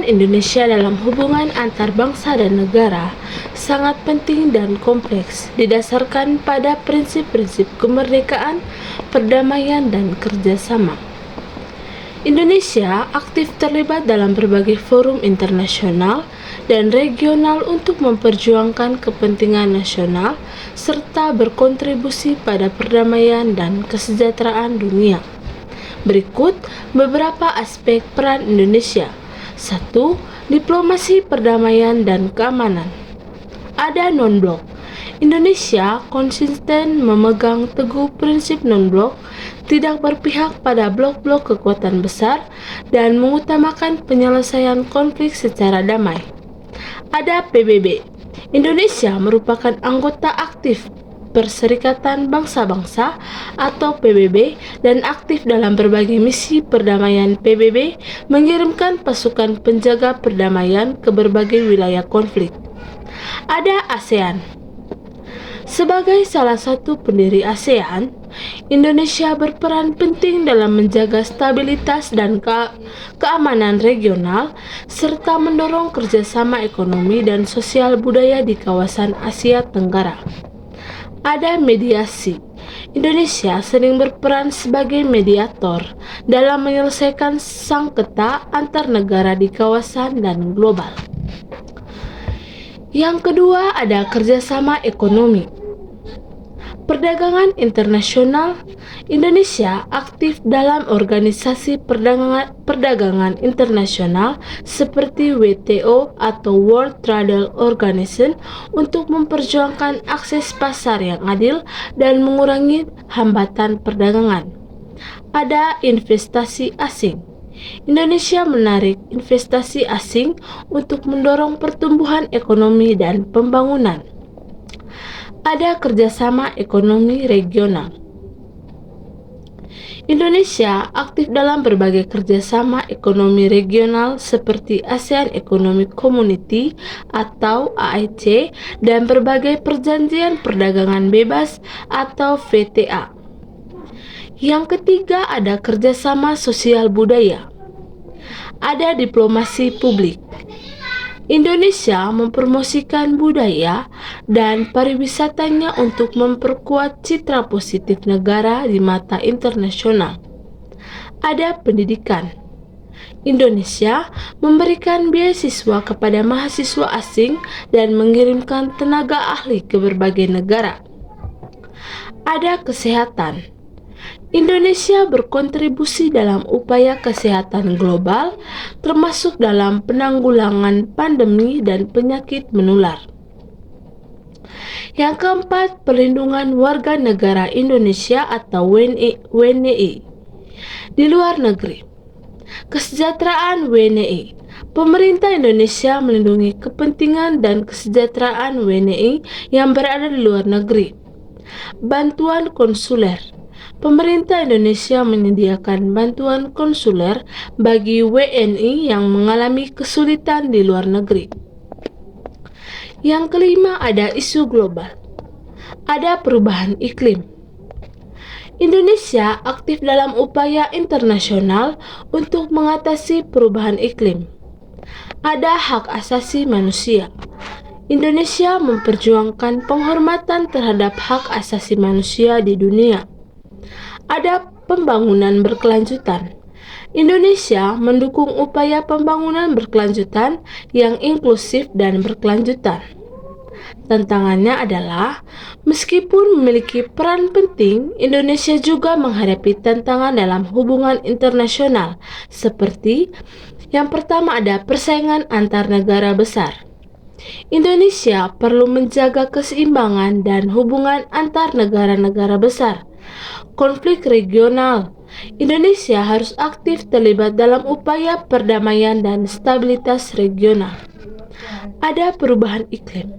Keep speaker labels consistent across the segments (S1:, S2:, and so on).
S1: Peran Indonesia dalam hubungan antar bangsa dan negara sangat penting dan kompleks, didasarkan pada prinsip-prinsip kemerdekaan, perdamaian, dan kerjasama. Indonesia aktif terlibat dalam berbagai forum internasional dan regional untuk memperjuangkan kepentingan nasional serta berkontribusi pada perdamaian dan kesejahteraan dunia. Berikut beberapa aspek peran Indonesia. 1. Diplomasi perdamaian dan keamanan. Ada non-blok. Indonesia konsisten memegang teguh prinsip non-blok, tidak berpihak pada blok-blok kekuatan besar, dan mengutamakan penyelesaian konflik secara damai. Ada PBB. Indonesia merupakan anggota aktif Perserikatan Bangsa-Bangsa atau PBB dan aktif dalam berbagai misi perdamaian. PBB mengirimkan pasukan penjaga perdamaian ke berbagai wilayah konflik. Ada ASEAN. Sebagai salah satu pendiri ASEAN, Indonesia berperan penting dalam menjaga stabilitas dan keamanan regional serta mendorong kerjasama ekonomi dan sosial budaya di kawasan Asia Tenggara. Ada mediasi. Indonesia sering berperan sebagai mediator dalam menyelesaikan sengketa antar negara di kawasan dan global. Yang kedua, ada kerjasama ekonomi. Perdagangan internasional. Indonesia aktif dalam organisasi perdagangan internasional seperti WTO atau World Trade Organization untuk memperjuangkan akses pasar yang adil dan mengurangi hambatan perdagangan. Ada investasi asing. Indonesia menarik investasi asing untuk mendorong pertumbuhan ekonomi dan pembangunan. Ada kerjasama ekonomi regional. Indonesia aktif dalam berbagai kerjasama ekonomi regional seperti ASEAN Economic Community atau AEC dan berbagai perjanjian perdagangan bebas atau VTA. Yang ketiga, ada kerjasama sosial budaya. Ada diplomasi publik. Indonesia mempromosikan budaya dan pariwisatanya untuk memperkuat citra positif negara di mata internasional. Ada pendidikan. Indonesia memberikan beasiswa kepada mahasiswa asing dan mengirimkan tenaga ahli ke berbagai negara. Ada kesehatan. Indonesia berkontribusi dalam upaya kesehatan global, termasuk dalam penanggulangan pandemi dan penyakit menular. Yang keempat, perlindungan warga negara Indonesia atau WNI di luar negeri. Kesejahteraan WNI. Pemerintah Indonesia melindungi kepentingan dan kesejahteraan WNI yang berada di luar negeri. Bantuan konsuler. Pemerintah Indonesia menyediakan bantuan konsuler bagi WNI yang mengalami kesulitan di luar negeri. Yang kelima, ada isu global. Ada perubahan iklim. Indonesia aktif dalam upaya internasional untuk mengatasi perubahan iklim. Ada hak asasi manusia. Indonesia memperjuangkan penghormatan terhadap hak asasi manusia di dunia. Ada pembangunan berkelanjutan. Indonesia mendukung upaya pembangunan berkelanjutan yang inklusif dan berkelanjutan. Tantangannya adalah, meskipun memiliki peran penting, Indonesia juga menghadapi tantangan dalam hubungan internasional, seperti yang pertama ada persaingan antar negara besar. Indonesia perlu menjaga keseimbangan dan hubungan antar negara-negara besar. Konflik regional. Indonesia harus aktif terlibat dalam upaya perdamaian dan stabilitas regional. Ada perubahan iklim.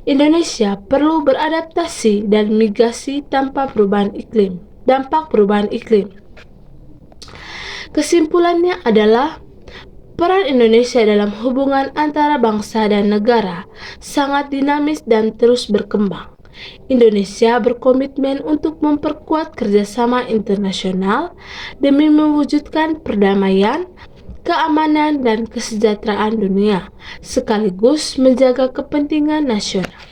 S1: Indonesia perlu beradaptasi dan migrasi dampak perubahan iklim. Kesimpulannya adalah, peran Indonesia dalam hubungan antara bangsa dan negara sangat dinamis dan terus berkembang. Indonesia berkomitmen untuk memperkuat kerjasama internasional demi mewujudkan perdamaian, keamanan dan kesejahteraan dunia, sekaligus menjaga kepentingan nasional.